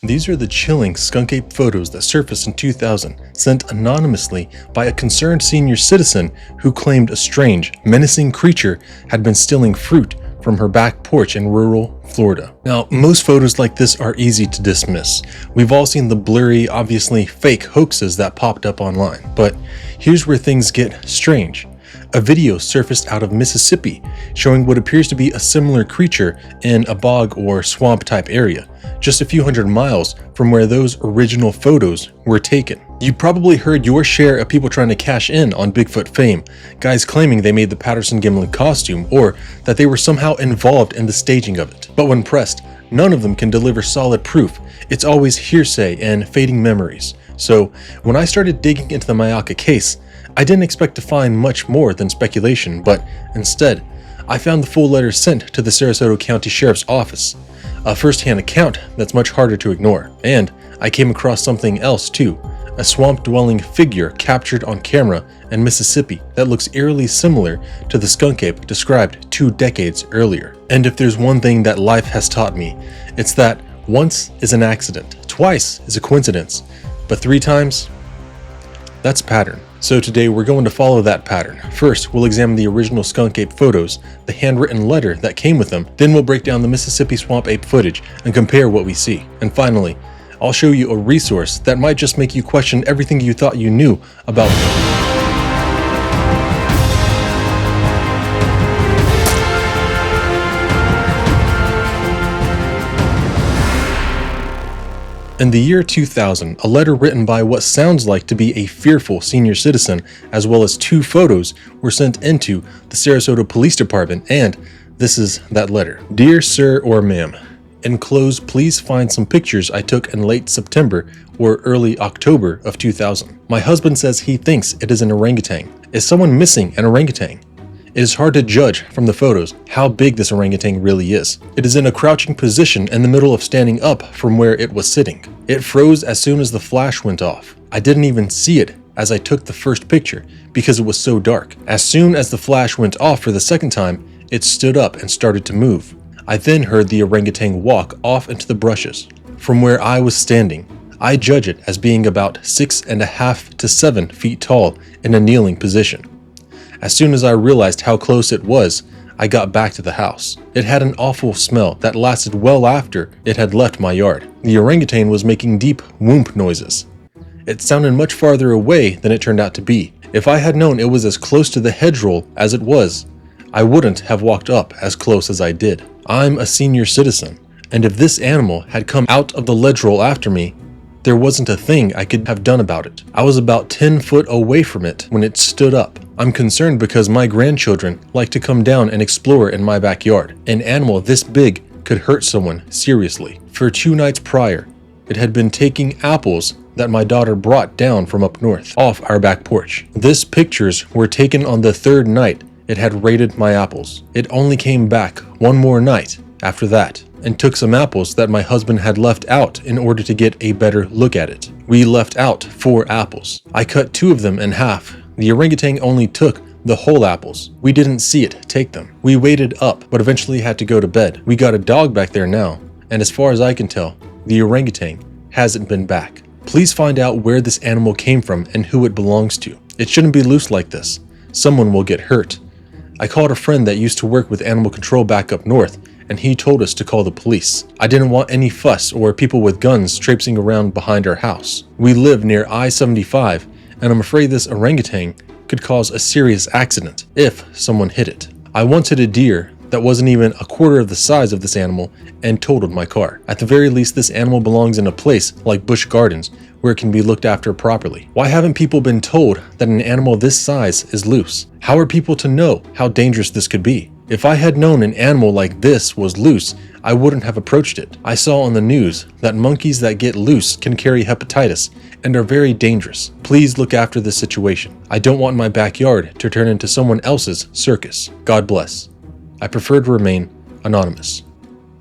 These are the chilling skunk ape photos that surfaced in 2000, sent anonymously by a concerned senior citizen who claimed a strange, menacing creature had been stealing fruit from her back porch in rural Florida. Now, most photos like this are easy to dismiss. We've all seen the blurry, obviously fake hoaxes that popped up online. But here's where things get strange. A video surfaced out of Mississippi showing what appears to be a similar creature in a bog or swamp type area, just a few hundred miles from where those original photos were taken. You probably heard your share of people trying to cash in on Bigfoot fame, guys claiming they made the Patterson Gimlin costume or that they were somehow involved in the staging of it. But when pressed, none of them can deliver solid proof. It's always hearsay and fading memories. So when I started digging into the Myakka case, I didn't expect to find much more than speculation, but instead, I found the full letter sent to the Sarasota County Sheriff's Office, a first-hand account that's much harder to ignore. And I came across something else too, a swamp-dwelling figure captured on camera in Mississippi that looks eerily similar to the skunk ape described 2 decades earlier. And if there's one thing that life has taught me, it's that once is an accident, twice is a coincidence, but 3 times, that's a pattern. So today we're going to follow that pattern. First, we'll examine the original skunk ape photos, the handwritten letter that came with them, then we'll break down the Mississippi swamp ape footage and compare what we see. And finally, I'll show you a resource that might just make you question everything you thought you knew about In the year 2000, a letter written by what sounds like to be a fearful senior citizen, as well as 2 photos, were sent into the Sarasota Police Department, and this is that letter. Dear Sir or Ma'am, enclosed, please find some pictures I took in late September or early October of 2000. My husband says he thinks it is an orangutan. Is someone missing an orangutan? It is hard to judge from the photos how big this orangutan really is. It is in a crouching position in the middle of standing up from where it was sitting. It froze as soon as the flash went off. I didn't even see it as I took the first picture because it was so dark. As soon as the flash went off for the second time, it stood up and started to move. I then heard the orangutan walk off into the brushes. From where I was standing, I judge it as being about 6.5 to 7 feet tall in a kneeling position. As soon as I realized how close it was, I got back to the house. It had an awful smell that lasted well after it had left my yard. The orangutan was making deep whoomp noises. It sounded much farther away than it turned out to be. If I had known it was as close to the hedgerow as it was, I wouldn't have walked up as close as I did. I'm a senior citizen, and if this animal had come out of the ledge roll after me, there wasn't a thing I could have done about it. I was about 10 foot away from it when it stood up. I'm concerned because my grandchildren like to come down and explore in my backyard. An animal this big could hurt someone seriously. For 2 nights prior, it had been taking apples that my daughter brought down from up north, off our back porch. These pictures were taken on the 3rd night it had raided my apples. It only came back 1 more night after that, and took some apples that my husband had left out in order to get a better look at it. We left out 4 apples. I cut 2 of them in half. The orangutan only took the whole apples. We didn't see it take them. We waited up, but eventually had to go to bed. We got a dog back there now, and as far as I can tell, the orangutan hasn't been back. Please find out where this animal came from and who it belongs to. It shouldn't be loose like this. Someone will get hurt. I called a friend that used to work with animal control back up north, and he told us to call the police. I didn't want any fuss or people with guns traipsing around behind our house. We live near I-75, and I'm afraid this orangutan could cause a serious accident if someone hit it. I once hit a deer that wasn't even a quarter of the size of this animal and totaled my car. At the very least, this animal belongs in a place like Busch Gardens where it can be looked after properly. Why haven't people been told that an animal this size is loose? How are people to know how dangerous this could be? If I had known an animal like this was loose, I wouldn't have approached it. I saw on the news that monkeys that get loose can carry hepatitis and are very dangerous. Please look after this situation. I don't want my backyard to turn into someone else's circus. God bless. I prefer to remain anonymous.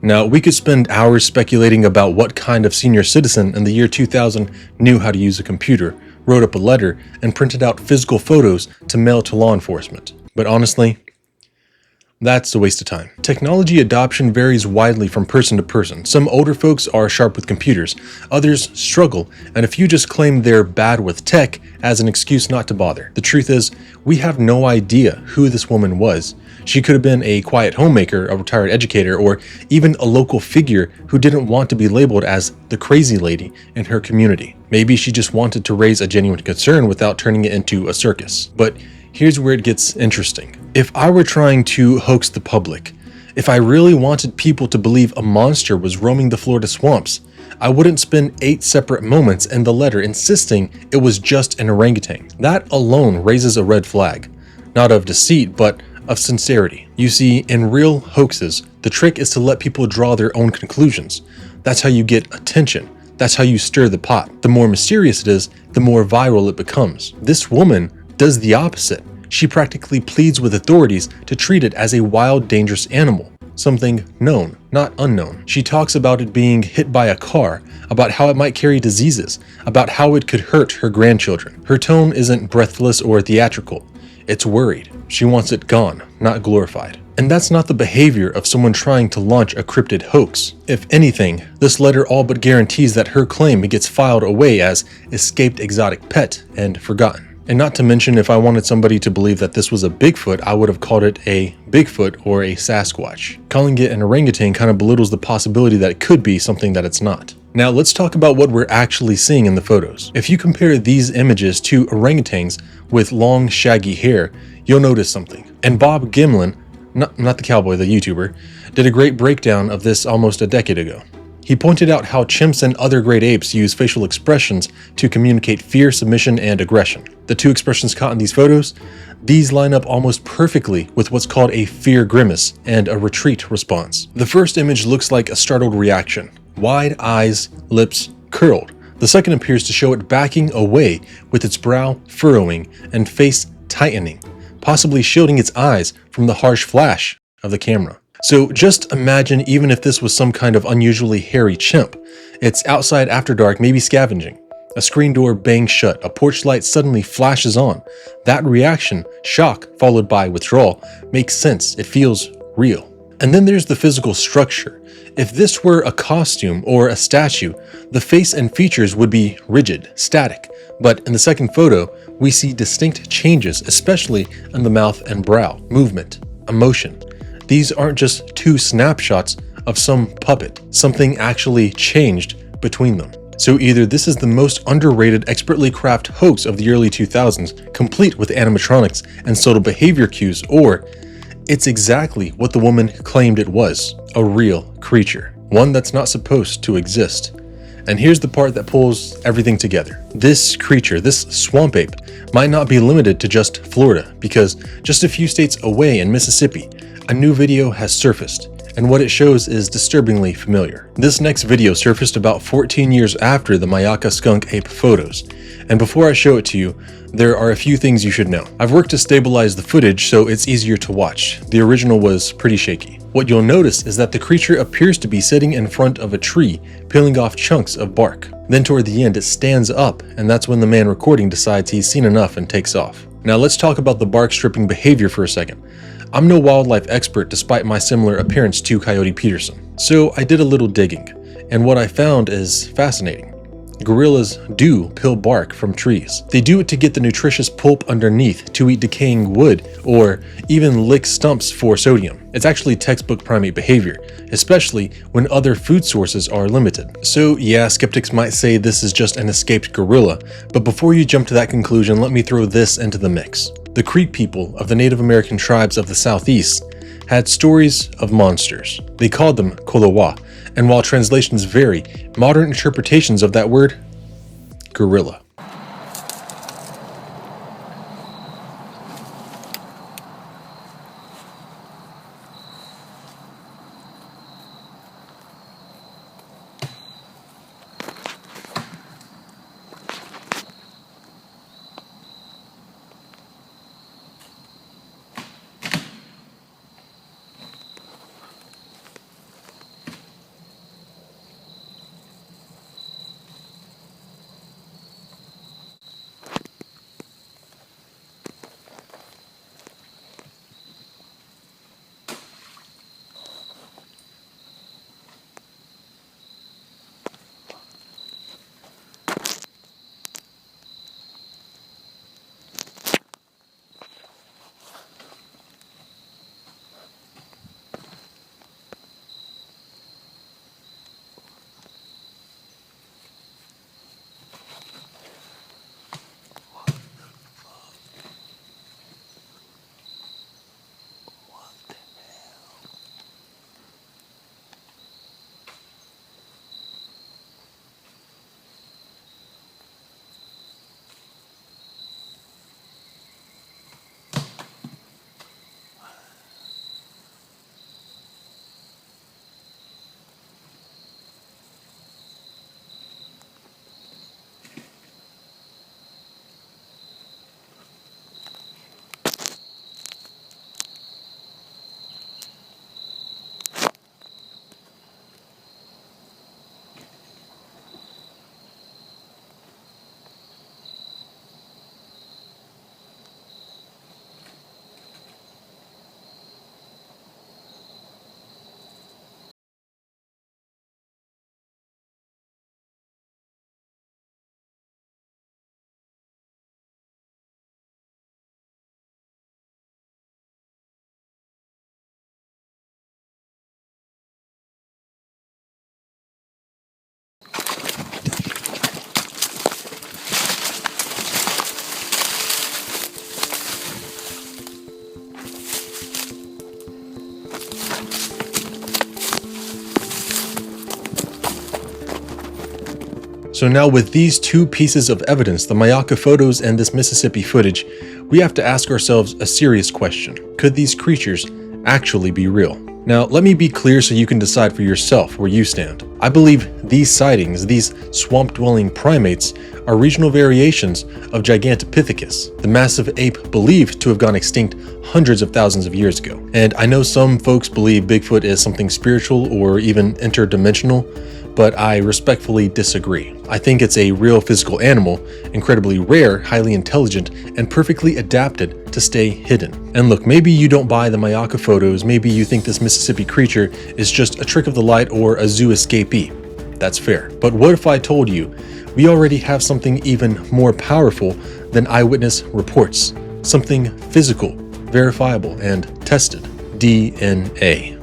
Now, we could spend hours speculating about what kind of senior citizen in the year 2000 knew how to use a computer, wrote up a letter, and printed out physical photos to mail to law enforcement. But honestly, That's a waste of time. Technology adoption varies widely from person to person. Some older folks are sharp with computers, others struggle, and a few just claim they're bad with tech as an excuse not to bother. The truth is, we have no idea who this woman was. She could have been a quiet homemaker, a retired educator, or even a local figure who didn't want to be labeled as the crazy lady in her community. Maybe she just wanted to raise a genuine concern without turning it into a circus. But here's where it gets interesting. If I were trying to hoax the public, if I really wanted people to believe a monster was roaming the Florida swamps, I wouldn't spend 8 separate moments in the letter insisting it was just an orangutan. That alone raises a red flag, not of deceit, but of sincerity. You see, in real hoaxes, the trick is to let people draw their own conclusions. That's how you get attention. That's how you stir the pot. The more mysterious it is, the more viral it becomes. This woman does the opposite. She practically pleads with authorities to treat it as a wild, dangerous animal, something known, not unknown. She talks about it being hit by a car, about how it might carry diseases, about how it could hurt her grandchildren. Her tone isn't breathless or theatrical. It's worried. She wants it gone, not glorified. And that's not the behavior of someone trying to launch a cryptid hoax. If anything, this letter all but guarantees that her claim gets filed away as escaped exotic pet and forgotten. And not to mention, if I wanted somebody to believe that this was a Bigfoot, I would have called it a Bigfoot or a Sasquatch. Calling it an orangutan kind of belittles the possibility that it could be something that it's not. Now let's talk about what we're actually seeing in the photos. If you compare these images to orangutans with long shaggy hair, you'll notice something. And Bob Gimlin, not the cowboy, the YouTuber, did a great breakdown of this almost a decade ago. He pointed out how chimps and other great apes use facial expressions to communicate fear, submission, and aggression. The two expressions caught in these photos, these line up almost perfectly with what's called a fear grimace and a retreat response. The first image looks like a startled reaction, wide eyes, lips curled. The second appears to show it backing away with its brow furrowing and face tightening, possibly shielding its eyes from the harsh flash of the camera. So just imagine even if this was some kind of unusually hairy chimp. It's outside after dark, maybe scavenging. A screen door bangs shut, a porch light suddenly flashes on. That reaction, shock followed by withdrawal, makes sense. It feels real. And then there's the physical structure. If this were a costume or a statue, the face and features would be rigid, static. But in the second photo, we see distinct changes, especially in the mouth and brow, movement, emotion. These aren't just two snapshots of some puppet. Something actually changed between them. So either this is the most underrated, expertly crafted hoax of the early 2000s, complete with animatronics and subtle behavior cues, or it's exactly what the woman claimed it was, a real creature, one that's not supposed to exist. And here's the part that pulls everything together. This creature, this swamp ape, might not be limited to just Florida, because just a few states away in Mississippi, a new video has surfaced, and what it shows is disturbingly familiar. This next video surfaced about 14 years after the Myakka Skunk Ape photos, and before I show it to you, there are a few things you should know. I've worked to stabilize the footage so it's easier to watch. The original was pretty shaky. What you'll notice is that the creature appears to be sitting in front of a tree, peeling off chunks of bark. Then toward the end, it stands up, and that's when the man recording decides he's seen enough and takes off. Now let's talk about the bark stripping behavior for a second. I'm no wildlife expert despite my similar appearance to Coyote Peterson, so I did a little digging, and what I found is fascinating. Gorillas do peel bark from trees. They do it to get the nutritious pulp underneath, to eat decaying wood, or even lick stumps for sodium. It's actually textbook primate behavior, especially when other food sources are limited. So yeah, skeptics might say this is just an escaped gorilla, but before you jump to that conclusion, let me throw this into the mix. The Creek people of the Native American tribes of the Southeast had stories of monsters. They called them kolowa, and while translations vary, modern interpretations of that word, gorilla. So now with these two pieces of evidence, the Myakka photos and this Mississippi footage, we have to ask ourselves a serious question. Could these creatures actually be real? Now, let me be clear so you can decide for yourself where you stand. I believe these sightings, these swamp-dwelling primates, are regional variations of Gigantopithecus, the massive ape believed to have gone extinct hundreds of thousands of years ago. And I know some folks believe Bigfoot is something spiritual or even interdimensional, but I respectfully disagree. I think it's a real physical animal, incredibly rare, highly intelligent, and perfectly adapted to stay hidden. And look, maybe you don't buy the Myakka photos, maybe you think this Mississippi creature is just a trick of the light or a zoo escapee. That's fair. But what if I told you we already have something even more powerful than eyewitness reports? Something physical, verifiable, and tested. DNA.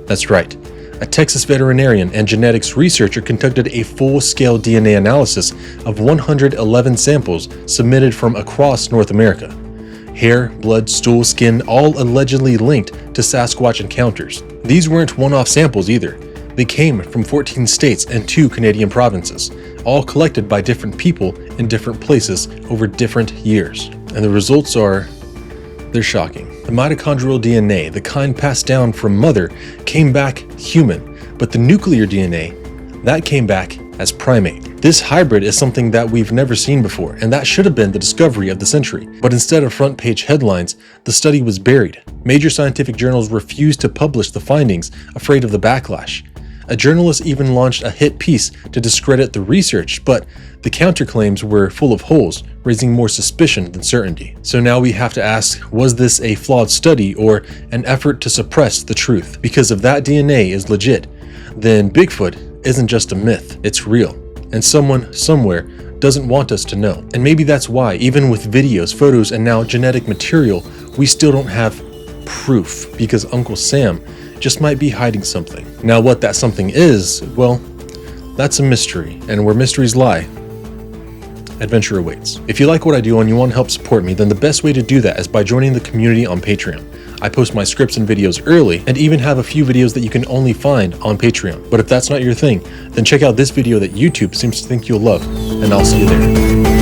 That's right. A Texas veterinarian and genetics researcher conducted a full-scale DNA analysis of 111 samples submitted from across North America. Hair, blood, stool, skin, all allegedly linked to Sasquatch encounters. These weren't one-off samples either. They came from 14 states and 2 Canadian provinces, all collected by different people in different places over different years. And the results they're shocking. The mitochondrial DNA, the kind passed down from mother, came back human, but the nuclear DNA, that came back as primate. This hybrid is something that we've never seen before, and that should have been the discovery of the century. But instead of front page headlines, the study was buried. Major scientific journals refused to publish the findings, afraid of the backlash. A journalist even launched a hit piece to discredit the research, but the counterclaims were full of holes, raising more suspicion than certainty. So now we have to ask, was this a flawed study or an effort to suppress the truth? Because if that DNA is legit, then Bigfoot isn't just a myth, it's real. And someone, somewhere, doesn't want us to know. And maybe that's why, even with videos, photos, and now genetic material, we still don't have proof, because Uncle Sam just might be hiding something. Now what that something is, well, that's a mystery, and where mysteries lie, adventure awaits. If you like what I do and you want to help support me, then the best way to do that is by joining the community on Patreon. I post my scripts and videos early, and even have a few videos that you can only find on Patreon. But if that's not your thing, then check out this video that YouTube seems to think you'll love, and I'll see you there.